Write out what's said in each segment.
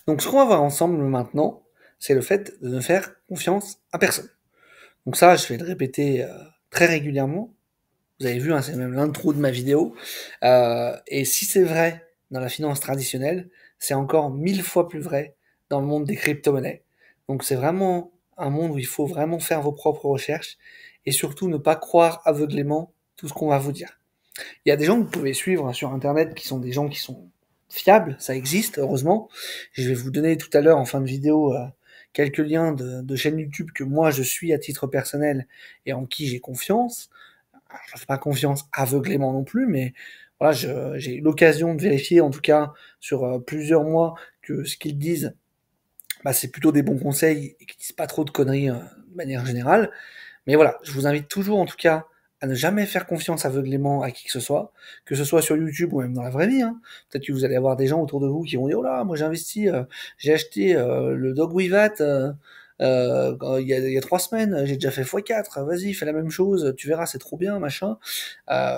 Donc ce qu'on va voir ensemble maintenant, c'est le fait de ne faire confiance à personne. Donc ça, je vais le répéter très régulièrement. Vous avez vu, hein, c'est même l'intro de ma vidéo. Et si c'est vrai dans la finance traditionnelle, c'est encore 1000 fois plus vrai dans le monde des crypto-monnaies. Donc c'est vraiment un monde où il faut vraiment faire vos propres recherches et surtout ne pas croire aveuglément tout ce qu'on va vous dire. Il y a des gens que vous pouvez suivre sur Internet qui sont des gens qui sont fiables, ça existe, heureusement. Je vais vous donner tout à l'heure en fin de vidéo quelques liens de chaînes YouTube que moi je suis à titre personnel et en qui j'ai confiance. Alors, je ne fais pas confiance aveuglément non plus, mais voilà, j'ai eu l'occasion de vérifier en tout cas sur plusieurs mois que ce qu'ils disent, bah, c'est plutôt des bons conseils et qu'ils disent pas trop de conneries de manière générale. Mais voilà, je vous invite toujours en tout cas à ne jamais faire confiance aveuglément à qui que ce soit sur YouTube ou même dans la vraie vie, hein. Peut-être que vous allez avoir des gens autour de vous qui vont dire: «Oh là, moi j'ai investi, j'ai acheté, le Dog Wivat, il y a 3 semaines, j'ai déjà fait x4, vas-y fais la même chose, tu verras c'est trop bien machin».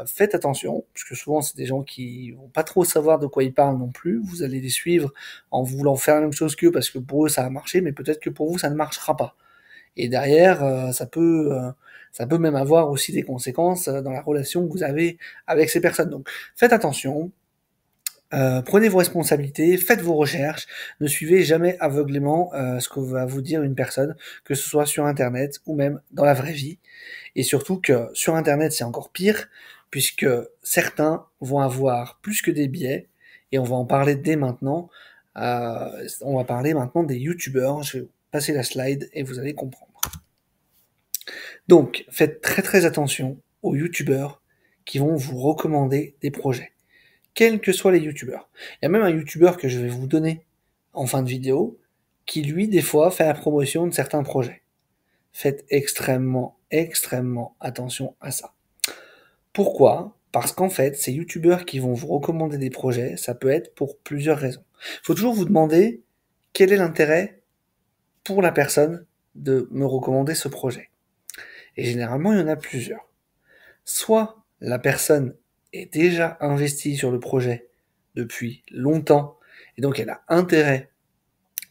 Faites attention, parce que souvent c'est des gens qui vont pas trop savoir de quoi ils parlent non plus. Vous allez les suivre en voulant faire la même chose qu'eux parce que pour eux ça a marché, mais peut-être que pour vous ça ne marchera pas. Et derrière, ça peut même avoir aussi des conséquences dans la relation que vous avez avec ces personnes. Donc faites attention, prenez vos responsabilités, faites vos recherches, ne suivez jamais aveuglément ce que va vous dire une personne, que ce soit sur Internet ou même dans la vraie vie. Et surtout que sur Internet, c'est encore pire, puisque certains vont avoir plus que des biais, et on va en parler dès maintenant. On va parler maintenant des youtubeurs. Je vais vous passer la slide et vous allez comprendre. Donc, faites très très attention aux youtubeurs qui vont vous recommander des projets, quels que soient les youtubeurs. Il y a même un youtubeur que je vais vous donner en fin de vidéo, qui lui, des fois, fait la promotion de certains projets. Faites extrêmement, extrêmement attention à ça. Pourquoi? Parce qu'en fait, ces youtubeurs qui vont vous recommander des projets, ça peut être pour plusieurs raisons. Il faut toujours vous demander quel est l'intérêt pour la personne de me recommander ce projet. Et généralement, il y en a plusieurs. Soit la personne est déjà investie sur le projet depuis longtemps, et donc elle a intérêt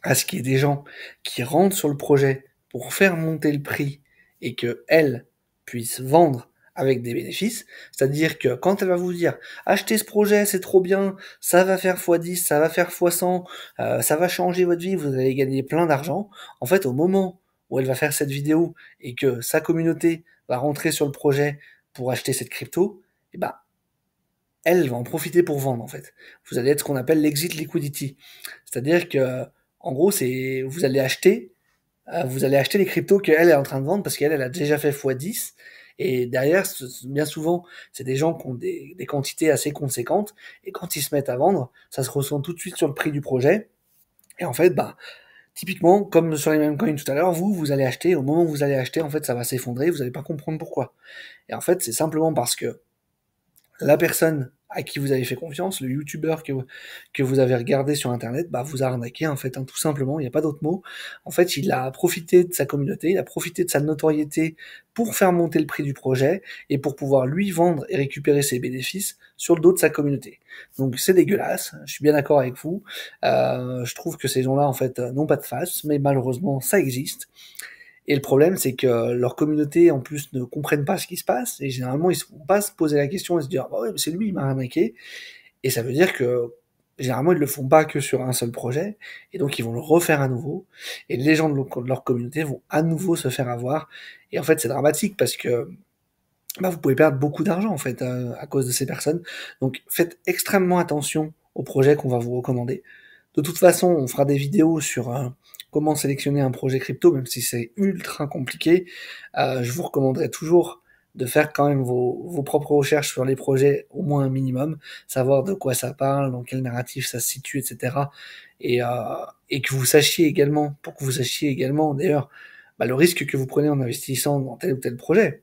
à ce qu'il y ait des gens qui rentrent sur le projet pour faire monter le prix et que elle puisse vendre avec des bénéfices. C'est-à-dire que quand elle va vous dire achetez ce projet, c'est trop bien, ça va faire x10, ça va faire x100, ça va changer votre vie, vous allez gagner plein d'argent. En fait, au moment où elle va faire cette vidéo et que sa communauté va rentrer sur le projet pour acheter cette crypto, eh ben, elle va en profiter pour vendre en fait. Vous allez être ce qu'on appelle l'exit liquidity. C'est-à-dire que en gros, c'est vous allez acheter les cryptos qu'elle est en train de vendre parce qu'elle elle a déjà fait x10 et derrière bien souvent, c'est des gens qui ont des quantités assez conséquentes et quand ils se mettent à vendre, ça se ressent tout de suite sur le prix du projet et en fait, bah typiquement comme sur les mêmes coins tout à l'heure, vous allez acheter, au moment où vous allez acheter, en fait, ça va s'effondrer, vous allez pas comprendre pourquoi. Et en fait, c'est simplement parce que la personne à qui vous avez fait confiance, le youtubeur que vous avez regardé sur internet, bah vous a arnaqué en fait, hein, tout simplement, il n'y a pas d'autre mot. En fait, il a profité de sa communauté, il a profité de sa notoriété pour faire monter le prix du projet et pour pouvoir lui vendre et récupérer ses bénéfices sur le dos de sa communauté. Donc c'est dégueulasse, je suis bien d'accord avec vous. Je trouve que ces gens-là en fait n'ont pas de face, mais malheureusement ça existe. Et le problème, c'est que leur communauté, en plus, ne comprennent pas ce qui se passe, et généralement, ils ne vont pas se poser la question et se dire, ah bah ouais, c'est lui, il m'a arnaqué. Et ça veut dire que, généralement, ils le font pas que sur un seul projet, et donc ils vont le refaire à nouveau, et les gens de leur communauté vont à nouveau se faire avoir. Et en fait, c'est dramatique parce que, bah, vous pouvez perdre beaucoup d'argent, en fait, à cause de ces personnes. Donc, faites extrêmement attention aux projets qu'on va vous recommander. De toute façon, on fera des vidéos sur comment sélectionner un projet crypto, même si c'est ultra compliqué. Je vous recommanderais toujours de faire quand même vos propres recherches sur les projets, au moins un minimum, savoir de quoi ça parle, dans quel narratif ça se situe, etc. Et, euh, et que vous sachiez également, pour que vous sachiez également d'ailleurs, bah, le risque que vous prenez en investissant dans tel ou tel projet.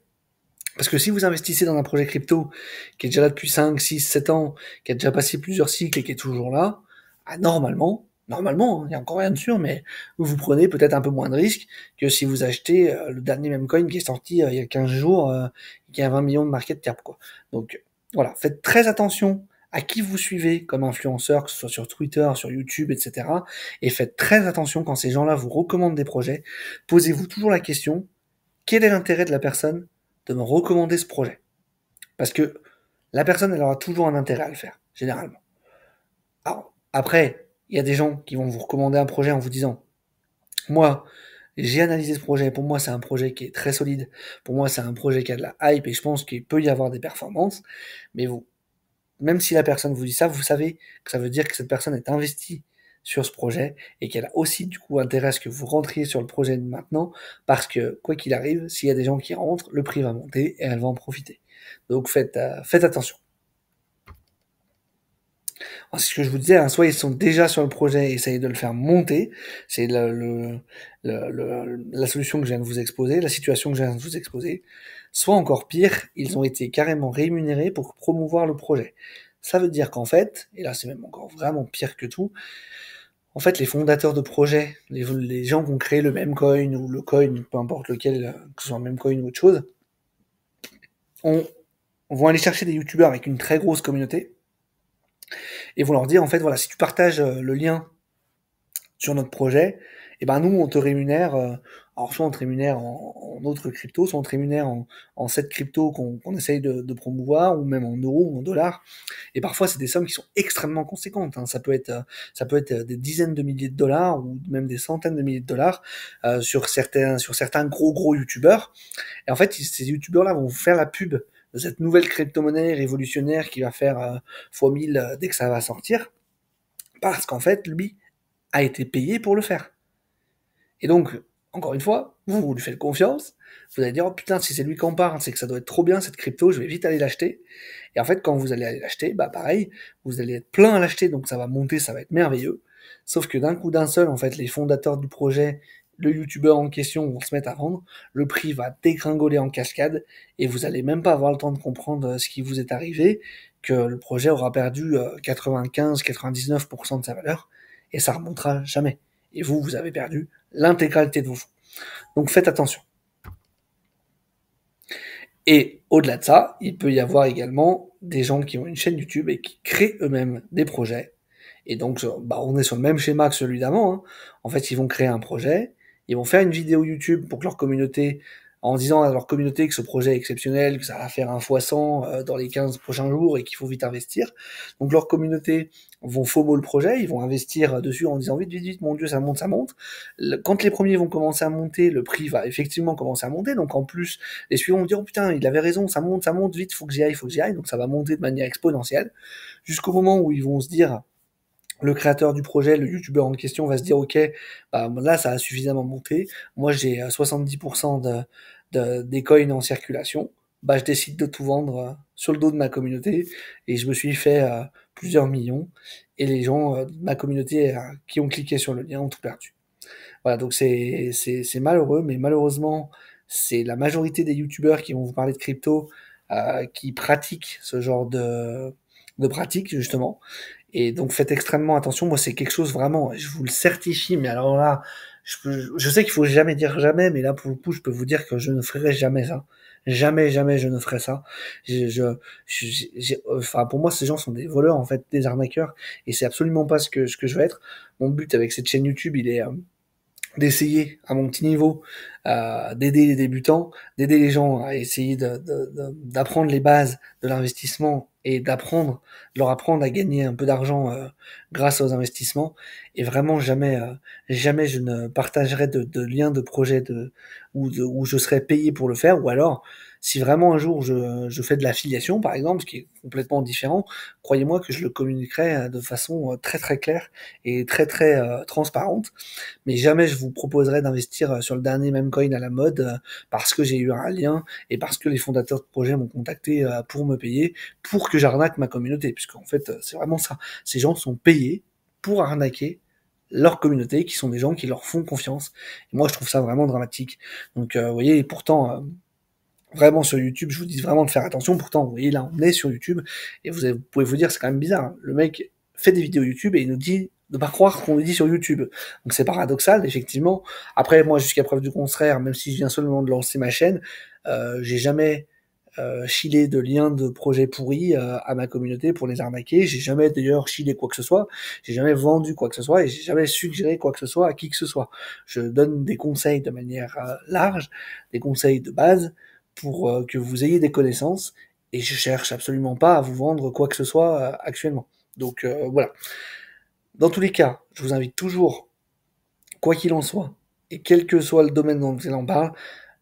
Parce que si vous investissez dans un projet crypto qui est déjà là depuis 5, 6, 7 ans, qui a déjà passé plusieurs cycles et qui est toujours là, ah, normalement, hein, il n'y a encore rien de sûr, mais vous prenez peut-être un peu moins de risques que si vous achetez le dernier meme coin qui est sorti il y a 15 jours, qui a 20 millions de market cap, quoi. Donc voilà, faites très attention à qui vous suivez comme influenceur, que ce soit sur Twitter, sur YouTube, etc. Et faites très attention quand ces gens-là vous recommandent des projets. Posez-vous toujours la question, quel est l'intérêt de la personne de me recommander ce projet? Parce que la personne, elle aura toujours un intérêt à le faire, généralement. Alors, après, il y a des gens qui vont vous recommander un projet en vous disant, moi, j'ai analysé ce projet, pour moi c'est un projet qui est très solide, pour moi c'est un projet qui a de la hype et je pense qu'il peut y avoir des performances, mais vous, même si la personne vous dit ça, vous savez que ça veut dire que cette personne est investie sur ce projet et qu'elle a aussi du coup intérêt à ce que vous rentriez sur le projet maintenant, parce que quoi qu'il arrive, s'il y a des gens qui rentrent, le prix va monter et elle va en profiter. Donc faites attention. Alors, c'est ce que je vous disais, hein, soit ils sont déjà sur le projet et essayent de le faire monter, c'est la solution que je viens de vous exposer, la situation que je viens de vous exposer, soit encore pire, ils ont été carrément rémunérés pour promouvoir le projet. Ça veut dire qu'en fait, et là c'est même encore vraiment pire que tout, en fait les fondateurs de projets, les gens qui ont créé le même coin ou le coin, peu importe lequel, que ce soit le même coin ou autre chose, on, vont aller chercher des youtubeurs avec une très grosse communauté, et vont leur dire en fait voilà, si tu partages le lien sur notre projet, et ben nous on te rémunère, alors soit on te rémunère en autres cryptos, soit on te rémunère en cette crypto qu'on essaye de promouvoir, ou même en euros ou en dollars. Et parfois c'est des sommes qui sont extrêmement conséquentes, hein. Ça peut être des dizaines de milliers de dollars ou même des centaines de milliers de dollars sur certains gros youtubeurs. Et en fait ces youtubeurs là vont vous faire la pub de cette nouvelle crypto-monnaie révolutionnaire qui va faire fois 1000 dès que ça va sortir, parce qu'en fait lui a été payé pour le faire. Et donc, encore une fois, vous lui faites confiance, vous allez dire, oh putain, si c'est lui qui en parle, c'est que ça doit être trop bien cette crypto, je vais vite aller l'acheter. Et en fait, quand vous allez aller l'acheter, bah pareil, vous allez être plein à l'acheter, donc ça va monter, ça va être merveilleux. Sauf que d'un coup d'un seul, en fait, les fondateurs du projet, le youtubeur en question vont se mettre à vendre, le prix va dégringoler en cascade, et vous allez même pas avoir le temps de comprendre ce qui vous est arrivé, que le projet aura perdu 95-99% de sa valeur, et ça remontera jamais. Et vous, vous avez perdu l'intégralité de vos fonds. Donc faites attention. Et au-delà de ça, il peut y avoir également des gens qui ont une chaîne YouTube et qui créent eux-mêmes des projets. Et donc, bah, on est sur le même schéma que celui d'avant, hein. En fait, ils vont créer un projet, ils vont faire une vidéo YouTube pour que leur communauté, en disant à leur communauté que ce projet est exceptionnel, que ça va faire un fois 100 dans les 15 prochains jours et qu'il faut vite investir. Donc leur communauté vont FOMO le projet, ils vont investir dessus en disant vite, mon Dieu, ça monte, ça monte. Quand les premiers vont commencer à monter, le prix va effectivement commencer à monter. Donc en plus, les suivants vont dire, oh putain, il avait raison, ça monte, vite, faut que j'y aille. Donc ça va monter de manière exponentielle. Jusqu'au moment où ils vont se dire, le créateur du projet, le youtubeur en question va se dire ok, bah, là ça a suffisamment monté, moi j'ai 70% des coins en circulation, bah je décide de tout vendre sur le dos de ma communauté et je me suis fait plusieurs millions et les gens de ma communauté qui ont cliqué sur le lien ont tout perdu. Voilà, donc c'est malheureux, mais malheureusement c'est la majorité des youtubeurs qui vont vous parler de crypto qui pratiquent ce genre de pratiques justement. Et donc faites extrêmement attention. Moi, c'est quelque chose vraiment, je vous le certifie. Mais alors là, je sais qu'il faut jamais dire jamais, mais là pour le coup, je peux vous dire que je ne ferai jamais ça. Jamais, jamais, je ne ferai ça. Enfin, pour moi, ces gens sont des voleurs, en fait, des arnaqueurs, et c'est absolument pas ce que je veux être. Mon but avec cette chaîne YouTube, il est d'essayer à mon petit niveau d'aider les débutants, d'aider les gens à essayer d'apprendre les bases de l'investissement et de leur apprendre à gagner un peu d'argent grâce aux investissements. Et vraiment jamais je ne partagerai de liens de projet où je serai payé pour le faire, ou alors si vraiment un jour je fais de l'affiliation par exemple, ce qui est complètement différent, croyez-moi que je le communiquerai de façon très très claire et très transparente, mais jamais je vous proposerai d'investir sur le dernier meme coin à la mode parce que j'ai eu un lien et parce que les fondateurs de projet m'ont contacté pour me payer, pour que j'arnaque ma communauté, puisqu'en fait c'est vraiment ça. Ces gens sont payés pour arnaquer leur communauté, qui sont des gens qui leur font confiance. Et moi je trouve ça vraiment dramatique. Donc vous voyez, et pourtant vraiment sur YouTube, je vous dis vraiment de faire attention. Pourtant, vous voyez, là, on est sur YouTube, et vous pouvez vous dire, c'est quand même bizarre, hein. Le mec fait des vidéos YouTube et il nous dit de pas croire ce qu'on lui dit sur YouTube. Donc c'est paradoxal, effectivement. Après, moi, jusqu'à preuve du contraire, même si je viens seulement de lancer ma chaîne, j'ai jamais chillé de liens de projets pourris à ma communauté pour les arnaquer. J'ai jamais d'ailleurs chillé quoi que ce soit, j'ai jamais vendu quoi que ce soit et j'ai jamais suggéré quoi que ce soit à qui que ce soit. Je donne des conseils de manière large, des conseils de base pour que vous ayez des connaissances et je cherche absolument pas à vous vendre quoi que ce soit actuellement. Donc voilà. Dans tous les cas, je vous invite toujours, quoi qu'il en soit, et quel que soit le domaine dont il en parle,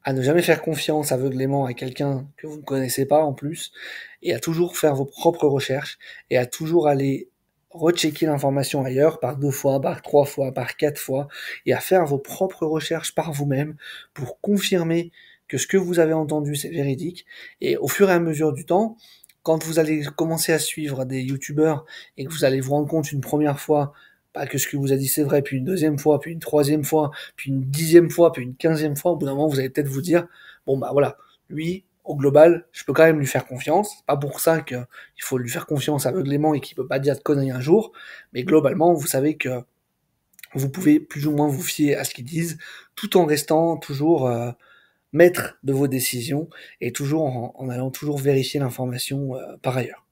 à ne jamais faire confiance aveuglément à quelqu'un que vous ne connaissez pas en plus, et à toujours faire vos propres recherches, et à toujours aller rechecker l'information ailleurs par 2 fois, par 3 fois, par 4 fois, et à faire vos propres recherches par vous-même pour confirmer que ce que vous avez entendu c'est véridique, et au fur et à mesure du temps, quand vous allez commencer à suivre des youtubeurs et que vous allez vous rendre compte une première fois bah, que ce que vous a dit c'est vrai, puis une deuxième fois, puis une troisième fois, puis une 10e fois, puis une 15e fois, au bout d'un moment, vous allez peut-être vous dire, bon bah voilà, lui, au global, je peux quand même lui faire confiance. C'est pas pour ça qu'il faut lui faire confiance aveuglément et qu'il peut pas dire de conneries un jour, mais globalement, vous savez que vous pouvez plus ou moins vous fier à ce qu'ils disent, tout en restant toujours maître de vos décisions et toujours en allant toujours vérifier l'information par ailleurs.